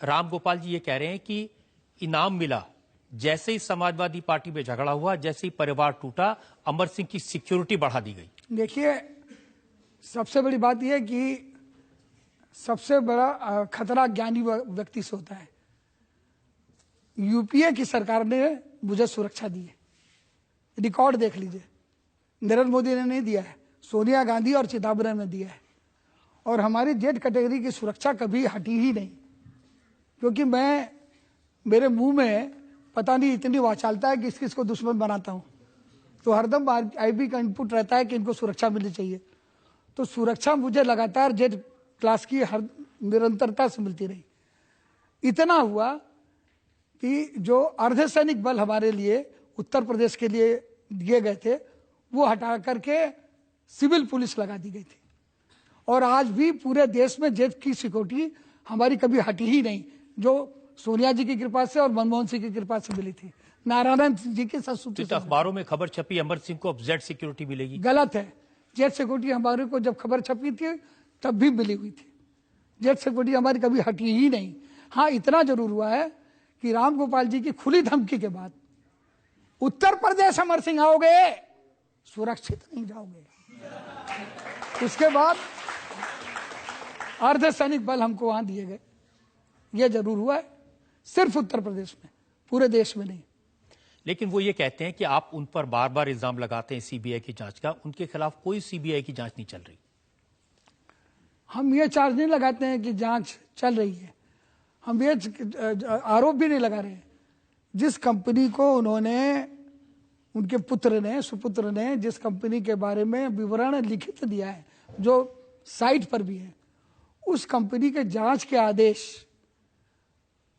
राम गोपाल जी ये कह रहे हैं कि इनाम मिला, जैसे ही समाजवादी पार्टी में झगड़ा हुआ, जैसे ही परिवार टूटा, अमर सिंह की सिक्योरिटी बढ़ा दी गई। देखिए, सबसे बड़ी बात यह है कि सबसे बड़ा खतरा ज्ञानी व्यक्ति से होता है। यूपीए की सरकार ने मुझे सुरक्षा दी है, रिकॉर्ड देख लीजिए। नरेंद्र मोदी ने नहीं दिया है, सोनिया गांधी और चिदम्बरम ने दिया है। और हमारी जेड कैटेगरी की सुरक्षा कभी हटी ही नहीं, क्योंकि मेरे मुंह में पता नहीं इतनी वाचालता है कि किस किस को दुश्मन बनाता हूं। तो हरदम आईबी का इनपुट रहता है कि इनको सुरक्षा मिलनी चाहिए। तो सुरक्षा मुझे लगातार जेड क्लास की हर निरंतरता से मिलती रही। इतना हुआ कि जो अर्धसैनिक बल हमारे लिए उत्तर प्रदेश के लिए दिए गए थे, वो हटा करके सिविल पुलिस लगा दी गई थी। और आज भी पूरे देश में जेड की सिक्योरिटी हमारी कभी हटी ही नहीं, जो सोनिया जी की कृपा से और मनमोहन सिंह की कृपा से मिली थी, नारायण जी के ससूत्र से। अखबारों में खबर छपी अमर सिंह को अब जेड सिक्योरिटी मिलेगी। गलत है। जेड सिक्योरिटी हमारे को जब खबर छपी थी तब भी मिली हुई थी। जेड सिक्योरिटी हमारी कभी हटी ही नहीं। हाँ, इतना जरूर हुआ है कि राम गोपाल जी की खुली धमकी के बाद उत्तर प्रदेश अमर सिंह आओगे, सुरक्षित नहीं जाओगे। उसके बाद अर्धसैनिक बल हमको वहां दिए गए। यह जरूर हुआ है, सिर्फ उत्तर प्रदेश में, पूरे देश में नहीं। लेकिन वो ये कहते हैं कि आप उन पर बार बार इल्जाम लगाते हैं सीबीआई की जांच का, उनके खिलाफ कोई सीबीआई की जांच नहीं चल रही। हम ये चार्ज नहीं लगाते हैं कि जांच चल रही है, हम ये आरोप भी नहीं लगा रहे हैं। जिस कंपनी को उनके पुत्र ने, सुपुत्र ने जिस कंपनी के बारे में विवरण लिखित दिया है, जो साइट पर भी है, उस कंपनी के जांच के आदेश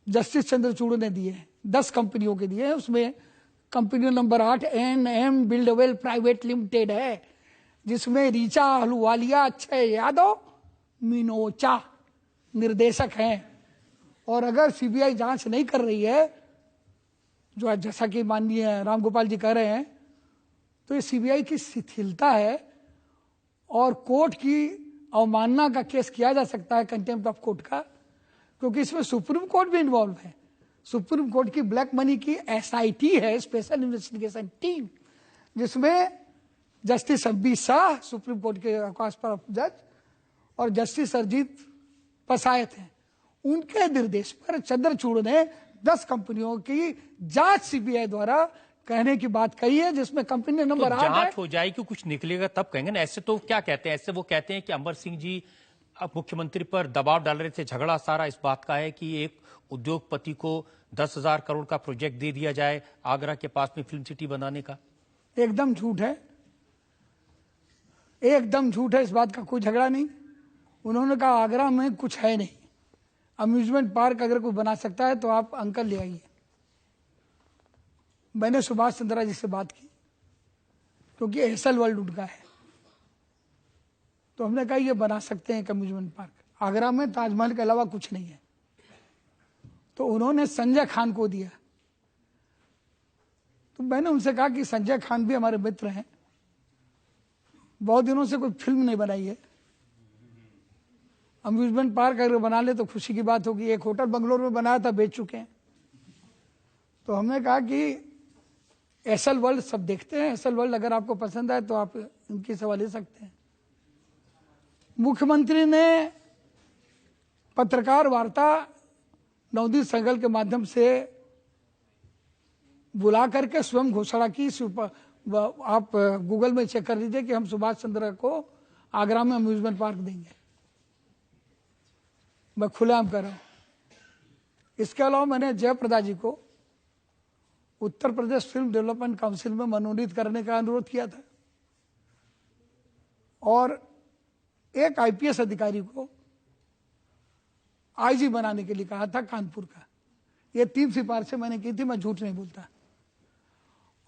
जस्टिस चंद्रचूड़ ने दिए हैं। 10 कंपनियों के दिए हैं। उसमें company number 8 NM Buildwell private limited है, जिसमें रीचा अहलूवालिया, अक्षय यादव, मिनोचा निर्देशक हैं। और अगर सीबीआई जांच नहीं कर रही है, जो जैसा कि माननीय राम गोपाल जी कह रहे हैं, तो ये सीबीआई की शिथिलता है। और कोर्ट की अवमानना का केस किया जा सकता है, कंटेम्प्ट ऑफ कोर्ट का, क्योंकि इसमें सुप्रीम कोर्ट भी इन्वॉल्व है। सुप्रीम कोर्ट की ब्लैक मनी की SIT है, स्पेशल इन्वेस्टिगेशन टीम, जिसमें justice MB Shah, supreme court के अवकाश पर जज, और जस्टिस अरजीत पसायत हैं। उनके निर्देश पर चंद्रचूड़ ने 10 कंपनियों की जांच सीबीआई द्वारा कहने की बात कही है, जिसमें कंपनी नंबर 8 जांच हो जाएगी, कुछ निकलेगा तब कहेंगे ना। ऐसे तो क्या कहते हैं, ऐसे वो कहते हैं कि अमर सिंह जी अब मुख्यमंत्री पर दबाव डाल रहे थे। झगड़ा सारा इस बात का है कि एक उद्योगपति को 10,000 करोड़ का प्रोजेक्ट दे दिया जाए आगरा के पास में फिल्म सिटी बनाने का। एकदम झूठ है, एकदम झूठ है। इस बात का कोई झगड़ा नहीं। उन्होंने कहा आगरा में कुछ है नहीं, अम्यूजमेंट पार्क अगर कोई बना सकता है तो आप अंकल ले आइए। मैंने सुभाष चंद्रा जी से बात की, क्योंकि एसएल वर्ल्ड उनका है। तो हमने कहा ये बना सकते हैं अम्यूजमेंट पार्क। आगरा में ताजमहल के अलावा कुछ नहीं है। तो उन्होंने संजय खान को दिया। तो मैंने उनसे कहा कि संजय खान भी हमारे मित्र हैं, बहुत दिनों से कोई फिल्म नहीं बनाई है, अम्यूजमेंट पार्क अगर बना ले तो खुशी की बात होगी। एक होटल बंगलोर में बनाया था, बेच चुके हैं। तो हमने कहा कि एसएल वर्ल्ड सब देखते हैं, एसएल वर्ल्ड अगर आपको पसंद आए तो आप इनकी सेवा ले सकते हैं। मुख्यमंत्री ने पत्रकार वार्ता नवदीप सहगल के माध्यम से बुला करके स्वयं घोषणा की। आप गूगल में चेक कर लीजिए कि हम सुभाष चंद्र को आगरा में अम्यूजमेंट पार्क देंगे। मैं खुलेआम कर रहा हूं। इसके अलावा मैंने जयप्रदा जी को Uttar Pradesh film development council में मनोनीत करने का अनुरोध किया था, और एक IPS अधिकारी को IG बनाने के लिए कहा था कानपुर का। ये 3 सिफारिशें मैंने की थी, मैं झूठ नहीं बोलता।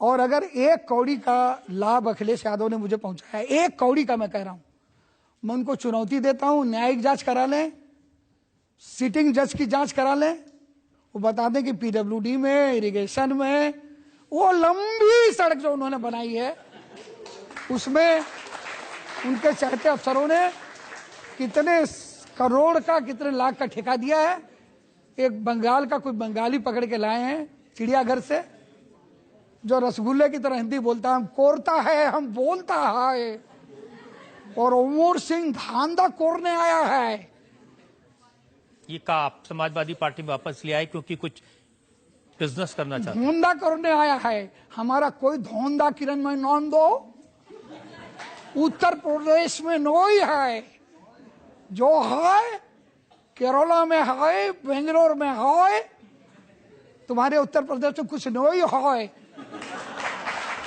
और अगर 1 कौड़ी का लाभ अखिलेश यादव ने मुझे पहुंचाया, 1 कौड़ी का, मैं कह रहा हूं, मैं उनको चुनौती देता हूं, न्यायिक जांच करा लें, सिटिंग जज की जांच करा लें, वो बता दें कि PWD में, इरिगेशन में, वो लंबी सड़क जो उन्होंने बनाई है, उसमें उनके चहते अफसरों ने कितने करोड़ का, कितने लाख का ठेका दिया है, एक बंगाल का कोई बंगाली पकड़ के लाए हैं चिड़ियाघर से, जो रसगुल्ले की तरह हिंदी बोलता है, हम कोरता है हम बोलता है, और उमर सिंह धांधा कोरने आया है। ये कहा आप समाजवादी पार्टी में वापस ले आए क्योंकि कुछ बिजनेस करना चाहते हैं। धोंधा करने आया है। हमारा कोई धोंधा किरण में नाम दो, उत्तर प्रदेश में नोई है, जो है केरला में है, बेंगलोर में है, तुम्हारे उत्तर प्रदेश में कुछ नोई है।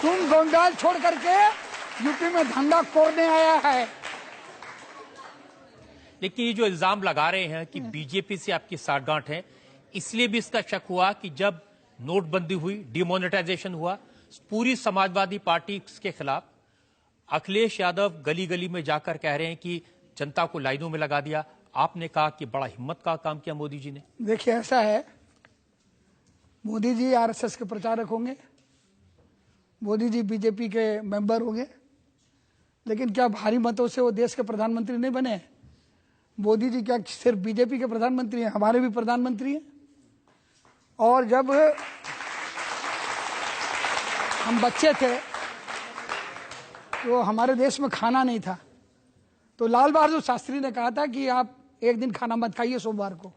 तुम बंगाल छोड़ करके यूपी में धंधा करने आया है। लेकिन ये जो इल्जाम लगा रहे हैं कि बीजेपी से आपकी साठगांठ है, इसलिए भी इसका शक हुआ कि जब नोटबंदी हुई, डिमोनेटाइजेशन हुआ, पूरी समाजवादी पार्टी के खिलाफ अखिलेश यादव गली गली में जाकर कह रहे हैं कि जनता को लाइनों में लगा दिया। आपने कहा कि बड़ा हिम्मत का काम किया मोदी जी ने। देखिए ऐसा है, मोदी जी आरएसएस के प्रचारक होंगे, मोदी जी बीजेपी के मेंबर होंगे, लेकिन क्या भारी मतों से वो देश के प्रधानमंत्री नहीं बने? मोदी जी क्या सिर्फ बीजेपी के प्रधानमंत्री हैं? हमारे भी प्रधानमंत्री हैं। और जब हम बच्चे थे तो हमारे देश में खाना नहीं था, तो लाल बहादुर शास्त्री ने कहा था कि आप एक दिन खाना मत खाइए सोमवार को।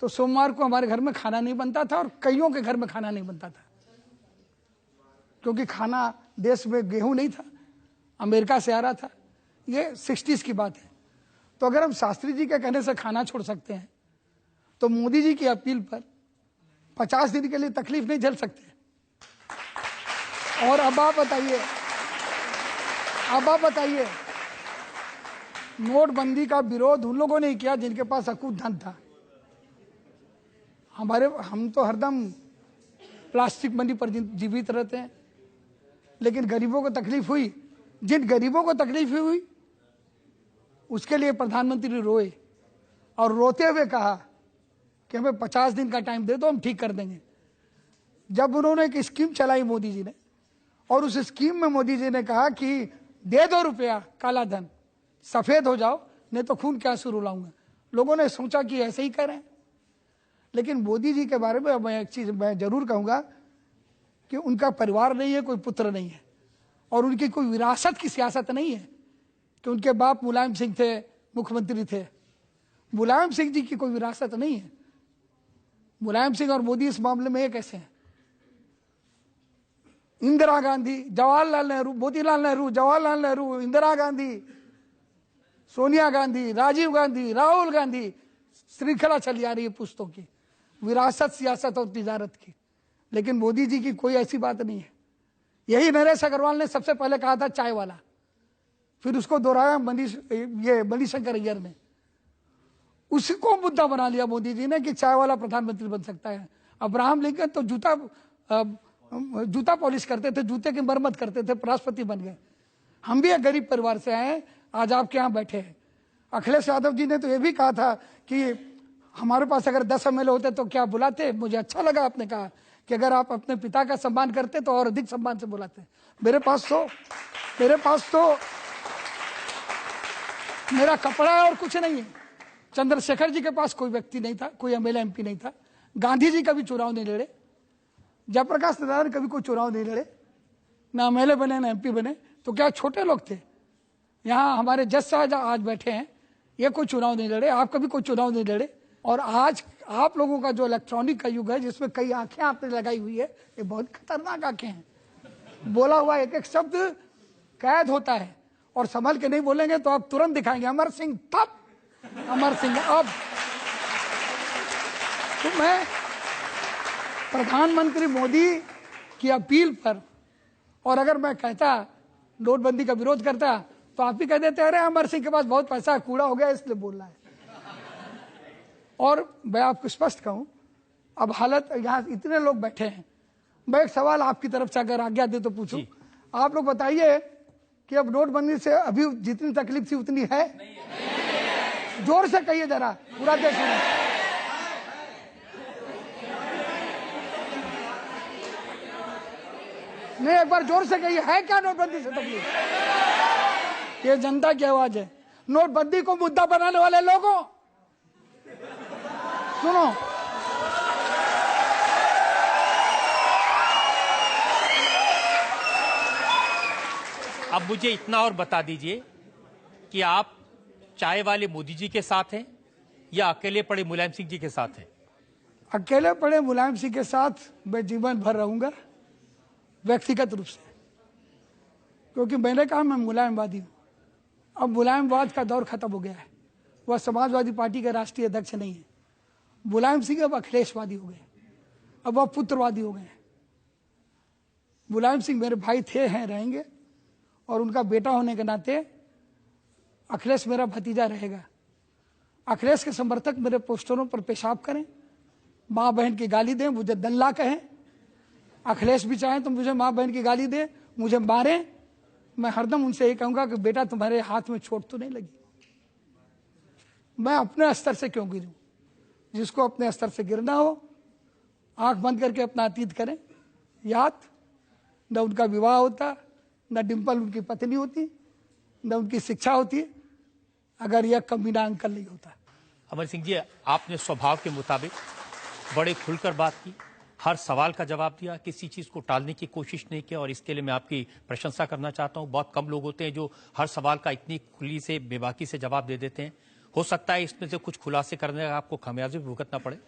तो सोमवार को हमारे घर में खाना नहीं बनता था और कईयों के घर में खाना नहीं बनता था, क्योंकि खाना देश में गेहूं नहीं था, अमेरिका से आ रहा था। ये 60s की बात है। तो अगर हम शास्त्री जी के कहने से खाना छोड़ सकते हैं, तो मोदी जी की अपील पर 50 दिन के लिए तकलीफ नहीं झेल सकते। और अब आप बताइए, नोटबंदी का विरोध उन लोगों ने किया जिनके पास अकूत धन था। हम तो हरदम प्लास्टिक मनी पर जीवित रहते हैं, लेकिन गरीबों को तकलीफ हुई, जिन गरीबों को तकलीफ हुई उसके लिए प्रधानमंत्री रोए और रोते हुए कहा कि हमें 50 दिन का टाइम दे दो, हम ठीक कर देंगे। जब उन्होंने एक स्कीम चलाई मोदी जी ने, और उस स्कीम में मोदी जी ने कहा कि दे दो रुपया काला धन, सफेद हो जाओ, नहीं तो खून के आंसू रुलाऊंगा। लोगों ने सोचा कि ऐसे ही करें। लेकिन मोदी जी के बारे में मैं एक चीज मैं जरूर कहूंगा कि उनका परिवार नहीं है, कोई पुत्र नहीं है, और उनकी कोई विरासत की सियासत नहीं है कि उनके बाप मुलायम सिंह थे, मुख्यमंत्री थे। मुलायम सिंह जी की कोई विरासत नहीं है। मुलायम सिंह और मोदी इस मामले में एक ऐसे हैं। इंदिरा गांधी, जवाहरलाल नेहरू, मोतीलाल नेहरू, जवाहरलाल नेहरू, इंदिरा गांधी, सोनिया गांधी, राजीव गांधी, राहुल गांधी, श्रृंखला चली आ रही है पुश्तों की, विरासत, सियासत और तिजारत की। लेकिन मोदी जी की कोई ऐसी बात नहीं है। यही नरेश अग्रवाल ने सबसे पहले कहा था, चाय वाला, फिर उसको दोहराया मणिशंकर अय्यर ने। उसको मुद्दा बना लिया मोदी जी ने कि चाय वाला प्रधानमंत्री बन सकता है। अब्राहम लिंकन तो जूता पॉलिश करते थे, जूते की मरम्मत करते थे, राष्ट्रपति बन गए। हम भी एक गरीब परिवार से आए हैं, आज आपके यहाँ बैठे हैं। अखिलेश यादव जी ने तो ये भी कहा था कि हमारे पास अगर 10 MLA होते तो क्या बुलाते। मुझे अच्छा लगा आपने कहा कि अगर आप अपने पिता का सम्मान करते तो और अधिक सम्मान से बुलाते। मेरे पास तो मेरा कपड़ा है और कुछ नहीं है। चंद्रशेखर जी के पास कोई व्यक्ति नहीं था, कोई MLA MP नहीं था। गांधी जी कभी चुनाव नहीं लड़े, जयप्रकाश नारायण कभी कोई चुनाव नहीं लड़े, ना MLA बने ना MP बने। तो क्या छोटे लोग थे? यहाँ हमारे जज साहब आज बैठे हैं, ये कोई चुनाव नहीं लड़े, आप कभी कोई चुनाव नहीं लड़े। और आज आप लोगों का जो इलेक्ट्रॉनिक का युग है, जिसमें कई आंखें आपने लगाई हुई है, ये बहुत खतरनाक आंखें हैं। बोला हुआ एक एक शब्द कैद होता है, और संभल के नहीं बोलेंगे तो आप तुरंत दिखाएंगे अमर सिंह तब, अमर सिंह अब। तो मैं प्रधानमंत्री मोदी की अपील पर, और अगर मैं कहता नोटबंदी का विरोध करता, तो आप भी कह देते अरे अमर सिंह के पास बहुत पैसा है, कूड़ा हो गया इसलिए बोल रहा है। और मैं आपको स्पष्ट कहूं, अब हालत यहाँ इतने लोग बैठे हैं, मैं एक सवाल आपकी तरफ से अगर आज्ञा दे तो पूछूं। आप लोग बताइए कि अब नोटबंदी से अभी जितनी तकलीफ थी उतनी है? जोर से कहिए जरा, पूरा देश सुने। नहीं, एक बार जोर से कहिए, है क्या नोटबंदी से तकलीफ? ये जनता की आवाज है। नोटबंदी को मुद्दा बनाने वाले लोगों, सुनो, अब मुझे इतना और बता दीजिए कि आप चाय वाले मोदी जी के साथ हैं या अकेले पड़े मुलायम सिंह जी के साथ हैं? अकेले पड़े मुलायम सिंह के साथ मैं जीवन भर रहूंगा, व्यक्तिगत रूप से, क्योंकि मैंने कहा मैं मुलायमवादी हूं। अब मुलायमवाद का दौर खत्म हो गया है। वह समाजवादी पार्टी के राष्ट्रीय अध्यक्ष नहीं है। मुलायम सिंह अब अखिलेशवादी हो गए, अब वह पुत्रवादी हो गए। मुलायम सिंह मेरे भाई थे, हैं, रहेंगे, और उनका बेटा होने के नाते अखिलेश मेरा भतीजा रहेगा। अखिलेश के समर्थक मेरे पोस्टरों पर पेशाब करें, माँ बहन की गाली दें, मुझे दल्ला कहें। अखिलेश भी चाहें तो मुझे माँ बहन की गाली दे, मुझे मारे, मैं हरदम उनसे यही कहूंगा कि बेटा तुम्हारे हाथ में चोट तो नहीं लगी। मैं अपने स्तर से क्यों गिरूं? जिसको अपने स्तर से गिरना हो, आंख बंद करके अपना अतीत करें याद। न उनका विवाह होता, न डिम्पल उनकी पत्नी होती, न उनकी शिक्षा होती, अगर यह कमीना अंकल नहीं होता। अमर सिंह जी, आपने स्वभाव के मुताबिक बड़े खुलकर बात की, हर सवाल का जवाब दिया, किसी चीज को टालने की कोशिश नहीं की, और इसके लिए मैं आपकी प्रशंसा करना चाहता हूं। बहुत कम लोग होते हैं जो हर सवाल का इतनी खुली से, बेबाकी से जवाब दे देते हैं। हो सकता है इसमें से कुछ खुलासे करने का आपको खामियाजी भुगतना पड़े।